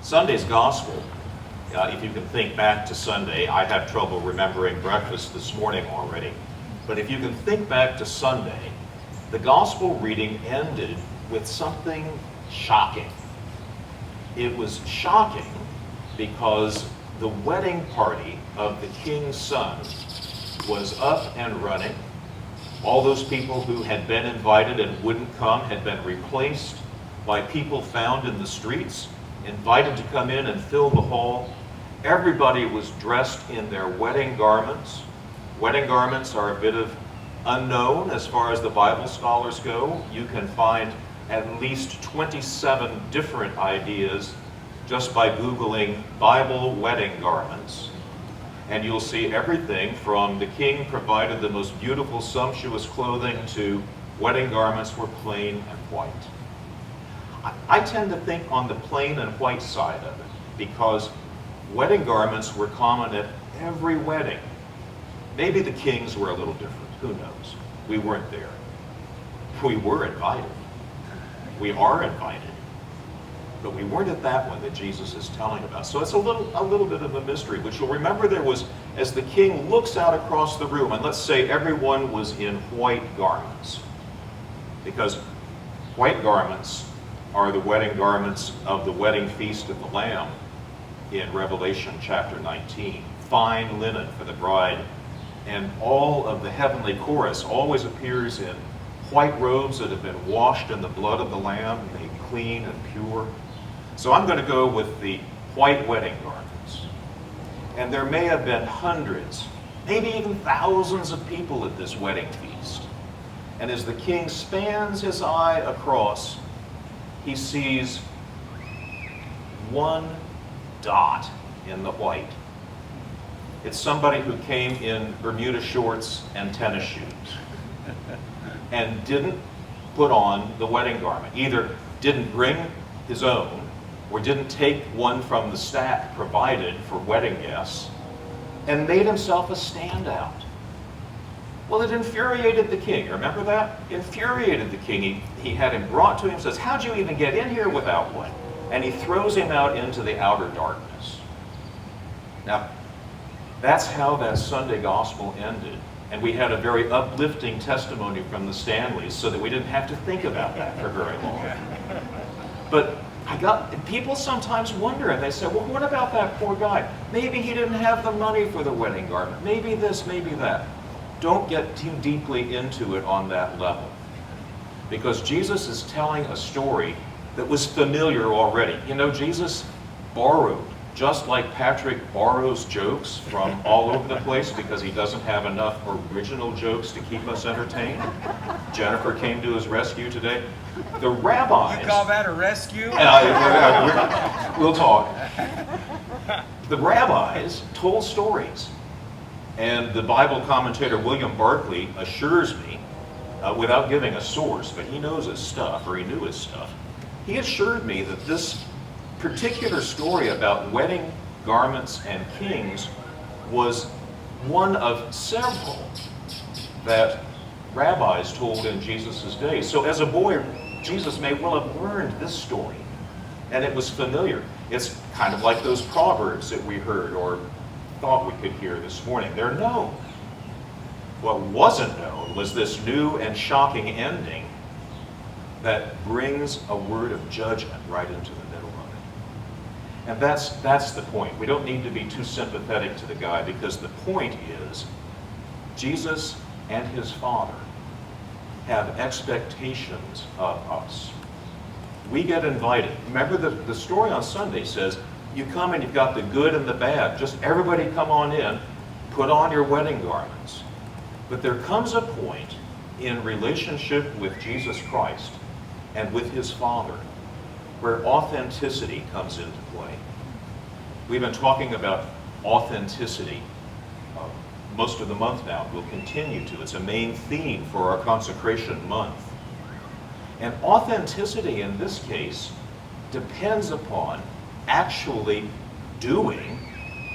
Sunday's gospel, if you can think back to Sunday, I have trouble remembering breakfast this morning already, but if you can think back to Sunday, the gospel reading ended with something shocking. It was shocking because the wedding party of the king's son was up and running. All those people who had been invited and wouldn't come had been replaced by people found in the streets, invited to come in and fill the hall. Everybody was dressed in their wedding garments. Wedding garments are a bit of unknown as far as the Bible scholars go. You can find at least 27 different ideas just by Googling Bible wedding garments. And you'll see everything from the king provided the most beautiful, sumptuous clothing to wedding garments were plain and white. I tend to think on the plain and white side of it because wedding garments were common at every wedding. Maybe the kings were a little different, who knows? We weren't there. We were invited. We are invited. But we weren't at that one that Jesus is telling about. So it's a little bit of a mystery, but you'll remember there was, as the king looks out across the room, and let's say everyone was in white garments, because white garments are the wedding garments of the wedding feast of the Lamb in Revelation chapter 19. Fine linen for the bride. And all of the heavenly chorus always appears in white robes that have been washed in the blood of the Lamb, made clean and pure. So I'm going to go with the white wedding garments. And there may have been hundreds, maybe even thousands of people at this wedding feast. And as the king spans his eye across, he sees one dot in the white. It's somebody who came in Bermuda shorts and tennis shoes and didn't put on the wedding garment. Either didn't bring his own or didn't take one from the stack provided for wedding guests and made himself a standout. Well, it infuriated the king. Remember that? Infuriated the king. He had him brought to him, says, "How'd you even get in here without one?" And he throws him out into the outer darkness. Now, that's how that Sunday gospel ended. And we had a very uplifting testimony from the Stanleys so that we didn't have to think about that for very long. But people sometimes wonder, and they say, well, what about that poor guy? Maybe he didn't have the money for the wedding garment. Maybe this, maybe that. Don't get too deeply into it on that level. Because Jesus is telling a story that was familiar already. You know, Jesus borrowed, just like Patrick borrows jokes from all over the place because he doesn't have enough original jokes to keep us entertained. Jennifer came to his rescue today. The rabbis... You call that a rescue? We'll talk. The rabbis told stories. And the Bible commentator William Barclay assures me, without giving a source, but he knows his stuff, or he knew his stuff, he assured me that this particular story about wedding garments and kings was one of several that rabbis told in Jesus' day. So as a boy, Jesus may well have learned this story, and it was familiar. It's kind of like those proverbs that we heard or thought we could hear this morning. They're known. What wasn't known was this new and shocking ending that brings a word of judgment right into the middle of it. And that's the point. We don't need to be too sympathetic to the guy because the point is Jesus and his Father have expectations of us. We get invited. Remember the story on Sunday says, you come and you've got the good and the bad. Just everybody come on in, put on your wedding garments. But there comes a point in relationship with Jesus Christ and with his Father where authenticity comes into play. We've been talking about authenticity most of the month now. We'll continue to. It's a main theme for our consecration month. And authenticity in this case depends upon actually doing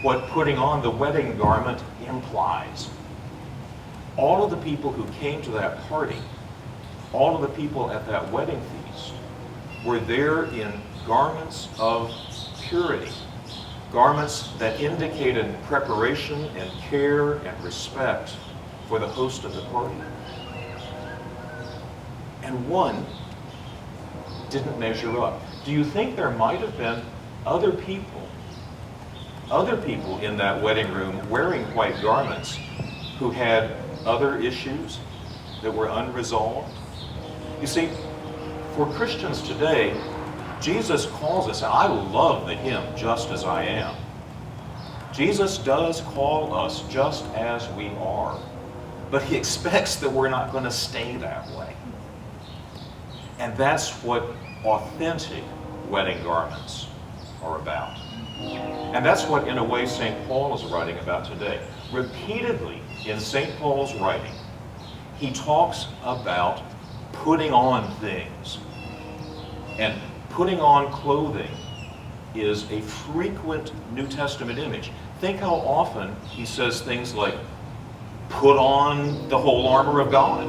what putting on the wedding garment implies. All of the people who came to that party, all of the people at that wedding feast, were there in garments of purity, garments that indicated preparation and care and respect for the host of the party. And one didn't measure up. Do you think there might have been other people in that wedding room wearing white garments who had other issues that were unresolved? You see, for Christians today, Jesus calls us, and I love the hymn, Just As I Am. Jesus does call us just as we are, but he expects that we're not going to stay that way. And that's what authentic wedding garments are about. And that's what, in a way, St. Paul is writing about today. Repeatedly in St. Paul's writing, he talks about putting on things. And putting on clothing is a frequent New Testament image. Think how often he says things like, put on the whole armor of God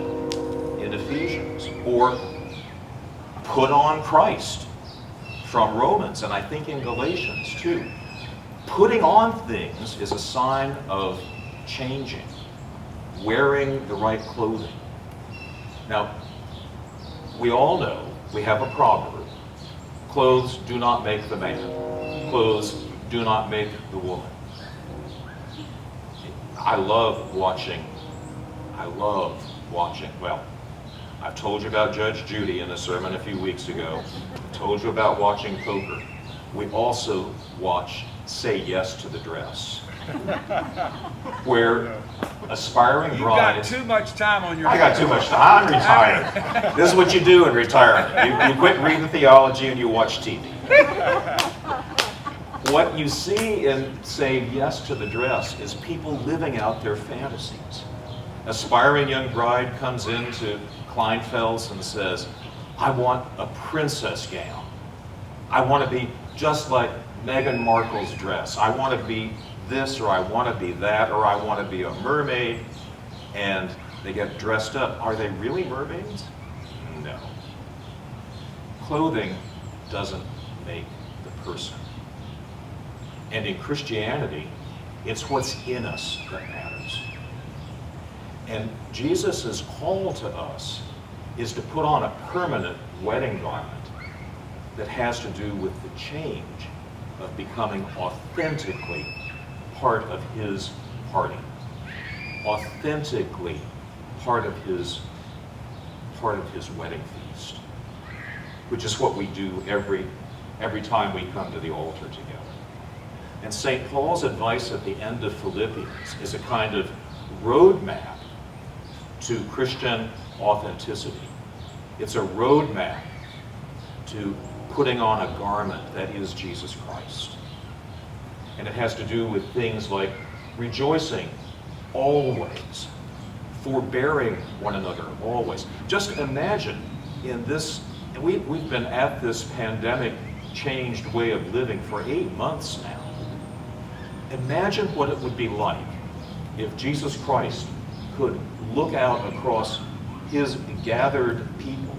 in Ephesians, or put on Christ from Romans, and I think in Galatians too. Putting on things is a sign of changing, wearing the right clothing. Now, we all know, we have a proverb, clothes do not make the man, clothes do not make the woman. I love watching, well, I've told you about Judge Judy in a sermon a few weeks ago. I told you about watching poker. We also watch Say Yes to the Dress, where aspiring brides... You've got too much time on your hands. I got too much time. I'm retired. This is what you do in retirement. You quit reading theology and you watch TV. What you see in Say Yes to the Dress is people living out their fantasies. Aspiring young bride comes into Kleinfeld's and says, I want a princess gown. I want to be just like Meghan Markle's dress. I want to be this, or I want to be that, or I want to be a mermaid. And they get dressed up. Are they really mermaids? No. Clothing doesn't make the person. And in Christianity, it's what's in us that matters. And Jesus' call to us is to put on a permanent wedding garment that has to do with the change of becoming authentically part of his party. Authentically part of his wedding feast, which is what we do every time we come to the altar together. And St. Paul's advice at the end of Philippians is a kind of roadmap to Christian authenticity. It's a roadmap to putting on a garment that is Jesus Christ. And it has to do with things like rejoicing always, forbearing one another always. Just imagine in this, we've been at this pandemic changed way of living for 8 months now. Imagine what it would be like if Jesus Christ could look out across his gathered people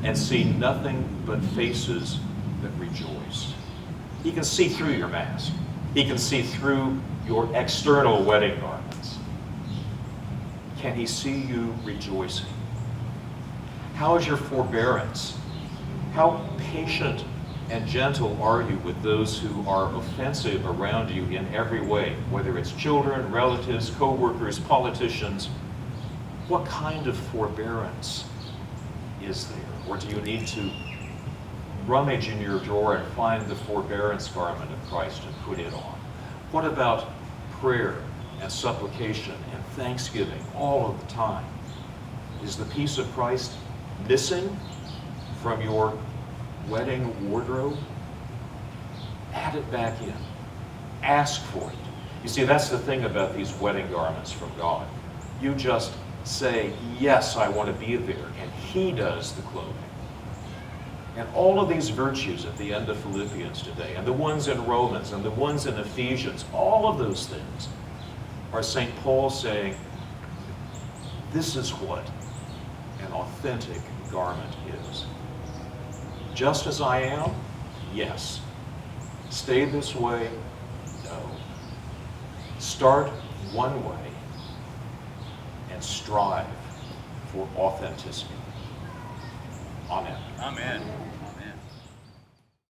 and see nothing but faces that rejoice. He can see through your mask. He can see through your external wedding garments. Can he see you rejoicing? How is your forbearance? How patient and gentle are you with those who are offensive around you in every way, whether it's children, relatives, co-workers, politicians? What kind of forbearance is there? Or do you need to rummage in your drawer and find the forbearance garment of Christ and put it on? What about prayer and supplication and thanksgiving all of the time? Is the peace of Christ missing from your wedding wardrobe? Add it back in. Ask for it. You see, that's the thing about these wedding garments from God. You just say, yes, I want to be there, and he does the clothing. And all of these virtues at the end of Philippians today, and the ones in Romans, and the ones in Ephesians, all of those things are St. Paul saying, this is what an authentic garment is. Just as I am, yes, Stay this way? No. Start one way and strive for authenticity. Amen. Amen. Amen.